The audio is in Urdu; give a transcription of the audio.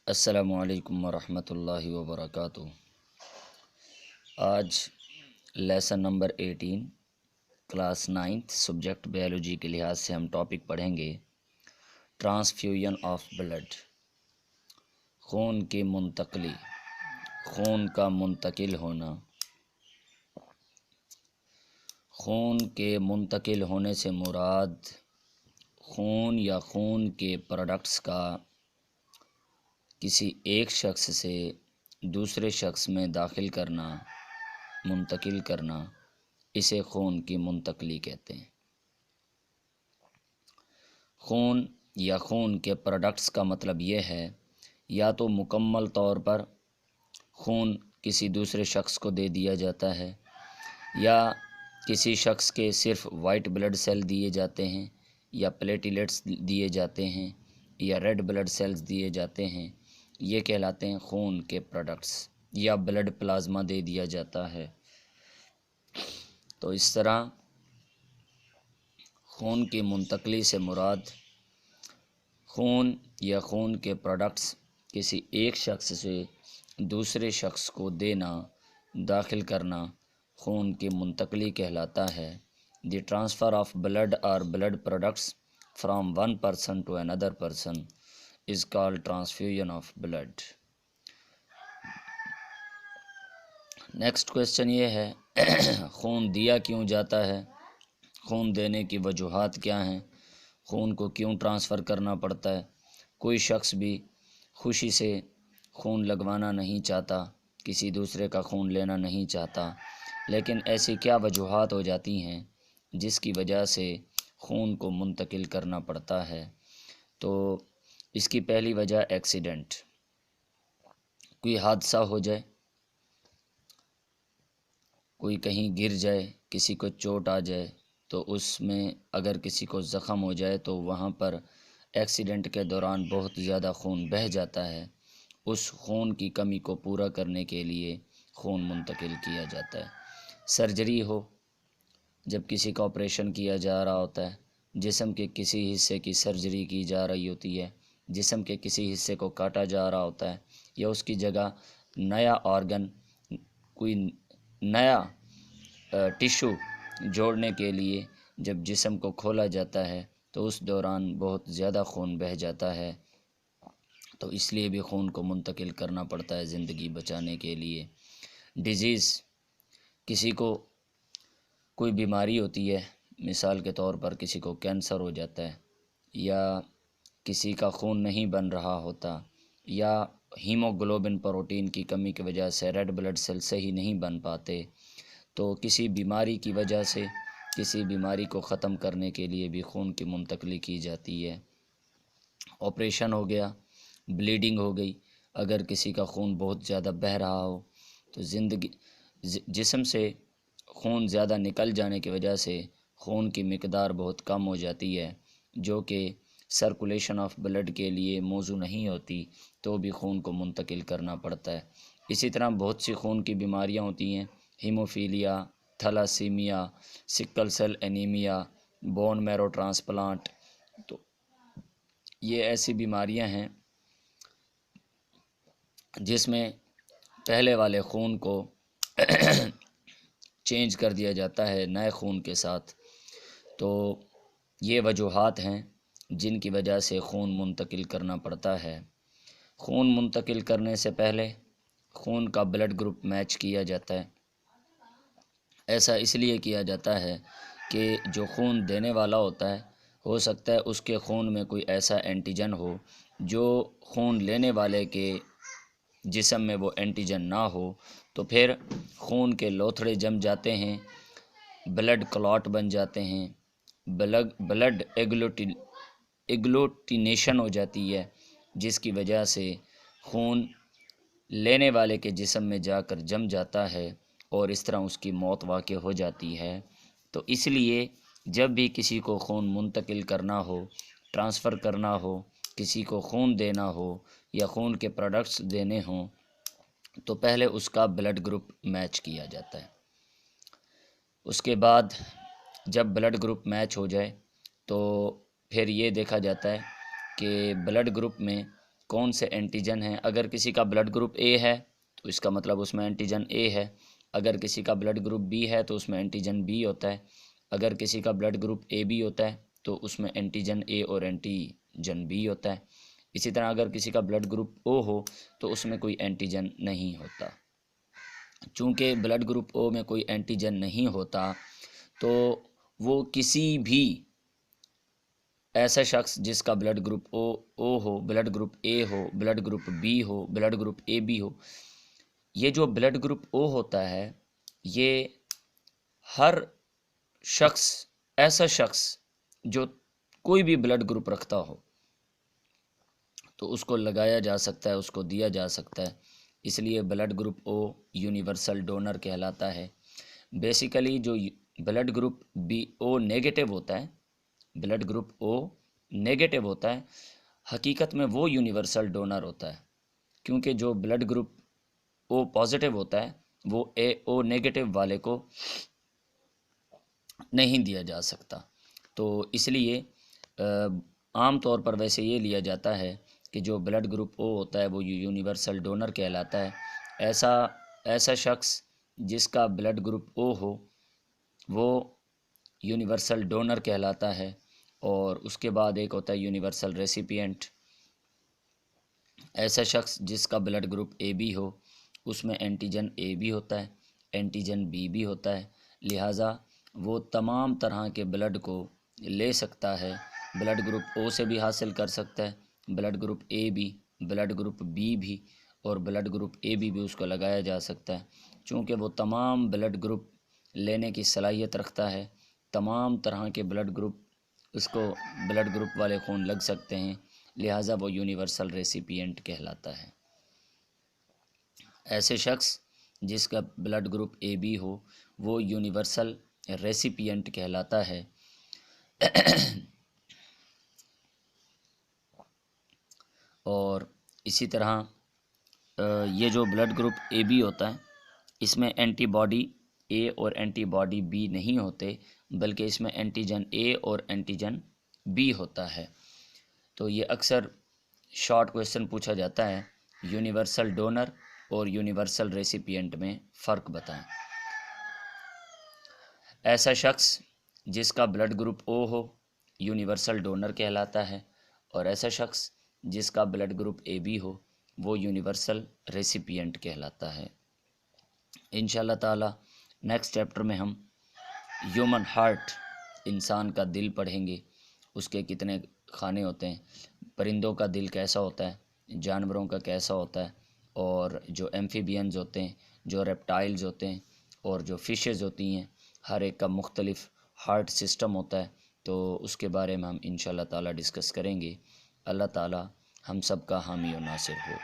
السلام علیکم ورحمۃ اللہ وبرکاتہ۔ آج lesson number 18 class 9 subject biology کے لحاظ سے ہم ٹاپک پڑھیں گے ٹرانسفیوژن آف بلڈ، خون کی منتقلی، خون کا منتقل ہونا۔ خون کے منتقل ہونے سے مراد خون یا خون کے پروڈکٹس کا کسی ایک شخص سے دوسرے شخص میں داخل کرنا، منتقل کرنا، اسے خون کی منتقلی کہتے ہیں۔ خون یا خون کے پروڈکٹس کا مطلب یہ ہے یا تو مکمل طور پر خون کسی دوسرے شخص کو دے دیا جاتا ہے، یا کسی شخص کے صرف وائٹ بلڈ سیل دیے جاتے ہیں، یا پلیٹلیٹس دیے جاتے ہیں، یا ریڈ بلڈ سیلز دیے جاتے ہیں، یہ کہلاتے ہیں خون کے پروڈکٹس، یا بلڈ پلازما دے دیا جاتا ہے۔ تو اس طرح خون کی منتقلی سے مراد خون یا خون کے پروڈکٹس کسی ایک شخص سے دوسرے شخص کو دینا، داخل کرنا خون کی منتقلی کہلاتا ہے۔ دی ٹرانسفر آف بلڈ اور blood products from one person to another person is called transfusion of blood۔ Next question یہ ہے خون دیا کیوں جاتا ہے؟ خون دینے کی وجوہات کیا ہیں؟ خون کو کیوں ٹرانسفر کرنا پڑتا ہے؟ کوئی شخص بھی خوشی سے خون لگوانا نہیں چاہتا، کسی دوسرے کا خون لینا نہیں چاہتا، لیکن ایسی کیا وجوہات ہو جاتی ہیں جس کی وجہ سے خون کو منتقل کرنا پڑتا ہے؟ تو اس کی پہلی وجہ ایکسیڈنٹ، کوئی حادثہ ہو جائے، کوئی کہیں گر جائے، کسی کو چوٹ آ جائے، تو اس میں اگر کسی کو زخم ہو جائے تو وہاں پر ایکسیڈنٹ کے دوران بہت زیادہ خون بہہ جاتا ہے، اس خون کی کمی کو پورا کرنے کے لیے خون منتقل کیا جاتا ہے۔ سرجری ہو، جب کسی کا آپریشن کیا جا رہا ہوتا ہے، جسم کے کسی حصے کی سرجری کی جا رہی ہوتی ہے، جسم کے کسی حصے کو کاٹا جا رہا ہوتا ہے، یا اس کی جگہ نیا آرگن، کوئی نیا ٹیشو جوڑنے کے لیے جب جسم کو کھولا جاتا ہے تو اس دوران بہت زیادہ خون بہہ جاتا ہے، تو اس لیے بھی خون کو منتقل کرنا پڑتا ہے زندگی بچانے کے لیے۔ ڈیزیز، کسی کو کوئی بیماری ہوتی ہے، مثال کے طور پر کسی کو کینسر ہو جاتا ہے، یا کسی کا خون نہیں بن رہا ہوتا، یا ہیموگلوبن پروٹین کی کمی کی وجہ سے ریڈ بلڈ سیل صحیح نہیں بن پاتے، تو کسی بیماری کی وجہ سے کسی بیماری کو ختم کرنے کے لیے بھی خون کی منتقلی کی جاتی ہے۔ آپریشن ہو گیا، بلیڈنگ ہو گئی، اگر کسی کا خون بہت زیادہ بہہ رہا ہو تو جسم سے خون زیادہ نکل جانے کی وجہ سے خون کی مقدار بہت کم ہو جاتی ہے، جو کہ سرکولیشن آف بلڈ کے لیے موزوں نہیں ہوتی، تو بھی خون کو منتقل کرنا پڑتا ہے۔ اسی طرح بہت سی خون کی بیماریاں ہوتی ہیں، haemophilia, thalassaemia, sickle cell anaemia, bone marrow transplant, تو یہ ایسی بیماریاں ہیں جس میں پہلے والے خون کو چینج کر دیا جاتا ہے نئے خون کے ساتھ۔ تو یہ وجوہات ہیں جن کی وجہ سے خون منتقل کرنا پڑتا ہے۔ خون منتقل کرنے سے پہلے خون کا بلڈ گروپ میچ کیا جاتا ہے۔ ایسا اس لیے کیا جاتا ہے کہ جو خون دینے والا ہوتا ہے، ہو سکتا ہے اس کے خون میں کوئی ایسا اینٹیجن ہو جو خون لینے والے کے جسم میں وہ اینٹیجن نہ ہو، تو پھر خون کے لوتھڑے جم جاتے ہیں، بلڈ کلاٹ بن جاتے ہیں، بلڈ ایگلوٹینیشن ہو جاتی ہے، جس کی وجہ سے خون لینے والے کے جسم میں جا کر جم جاتا ہے اور اس طرح اس کی موت واقع ہو جاتی ہے۔ تو اس لیے جب بھی کسی کو خون منتقل کرنا ہو، ٹرانسفر کرنا ہو، کسی کو خون دینا ہو یا خون کے پروڈکٹس دینے ہوں، تو پہلے اس کا بلڈ گروپ میچ کیا جاتا ہے۔ اس کے بعد جب بلڈ گروپ میچ ہو جائے تو پھر یہ دیکھا جاتا ہے کہ بلڈ گروپ میں کون سے اینٹیجن ہیں. اگر کسی کا بلڈ گروپ اے ہے تو اس کا مطلب اس میں اینٹیجن اے ہے. اگر کسی کا بلڈ گروپ بی ہے تو اس میں اینٹیجن بی ہوتا ہے. اگر کسی کا بلڈ گروپ اے بی ہوتا ہے تو اس میں اینٹیجن اے اور اینٹیجن بی ہوتا ہے. اسی طرح اگر کسی کا بلڈ گروپ او ہو تو اس میں کوئی اینٹیجن نہیں ہوتا. چونکہ بلڈ گروپ او میں کوئی اینٹیجن نہیں ہوتا تو وہ کسی بھی ایسا شخص جس کا بلڈ گروپ او ہو، بلڈ گروپ اے ہو، بلڈ گروپ بی ہو، بلڈ گروپ اے بی ہو، یہ جو بلڈ گروپ او ہوتا ہے یہ ہر شخص، ایسا شخص جو کوئی بھی بلڈ گروپ رکھتا ہو تو اس کو لگایا جا سکتا ہے، اس کو دیا جا سکتا ہے. اس لیے blood group O universal donor کہلاتا ہے. بیسیکلی جو blood group B O negative ہوتا ہے، بلڈ گروپ او نیگیٹو ہوتا ہے، حقیقت میں وہ یونیورسل ڈونر ہوتا ہے، کیونکہ جو بلڈ گروپ او پازیٹیو ہوتا ہے وہ اے او نیگیٹو والے کو نہیں دیا جا سکتا. تو اس لیے عام طور پر ویسے یہ لیا جاتا ہے کہ جو بلڈ گروپ او ہوتا ہے وہ یونیورسل ڈونر کہلاتا ہے. ایسا شخص جس کا بلڈ گروپ او ہو وہ یونیورسل ڈونر کہلاتا ہے. اور اس کے بعد ایک ہوتا ہے یونیورسل ریسیپینٹ. ایسا شخص جس کا بلڈ گروپ اے بی ہو اس میں اینٹیجن اے بھی ہوتا ہے، اینٹیجن بی بھی ہوتا ہے، لہٰذا وہ تمام طرح کے بلڈ کو لے سکتا ہے. بلڈ گروپ او سے بھی حاصل کر سکتا ہے، بلڈ گروپ اے بھی، بلڈ گروپ بی بھی، اور بلڈ گروپ اے بی بھی اس کو لگایا جا سکتا ہے. چونکہ وہ تمام بلڈ گروپ لینے کی صلاحیت رکھتا ہے، تمام طرح کے بلڈ گروپ اس کو بلڈ گروپ والے خون لگ سکتے ہیں، لہٰذا وہ یونیورسل ریسیپینٹ کہلاتا ہے. ایسے شخص جس کا بلڈ گروپ اے بی ہو وہ یونیورسل ریسیپینٹ کہلاتا ہے. اور اسی طرح یہ جو بلڈ گروپ اے بی ہوتا ہے اس میں اینٹی باڈی اے اور اینٹی باڈی بی نہیں ہوتے، بلکہ اس میں اینٹیجن اے اور اینٹیجن بی ہوتا ہے. تو یہ اکثر شارٹ کویسچن پوچھا جاتا ہے، یونیورسل ڈونر اور یونیورسل ریسیپینٹ میں فرق بتائیں. ایسا شخص جس کا بلڈ گروپ او ہو یونیورسل ڈونر کہلاتا ہے، اور ایسا شخص جس کا بلڈ گروپ اے بی ہو وہ یونیورسل ریسیپینٹ کہلاتا ہے. انشاءاللہ تعالی نیکسٹ چیپٹر میں ہم ہیومن ہارٹ، انسان کا دل پڑھیں گے. اس کے کتنے خانے ہوتے ہیں، پرندوں کا دل کیسا ہوتا ہے، جانوروں کا کیسا ہوتا ہے، اور جو ایمفیبینز ہوتے ہیں، جو ریپٹائلز ہوتے ہیں، اور جو فشز ہوتی ہیں، ہر ایک کا مختلف ہارٹ سسٹم ہوتا ہے. تو اس کے بارے میں ہم انشاءاللہ تعالی ڈسکس کریں گے. اللہ تعالی ہم سب کا حامی و ناصر ہو.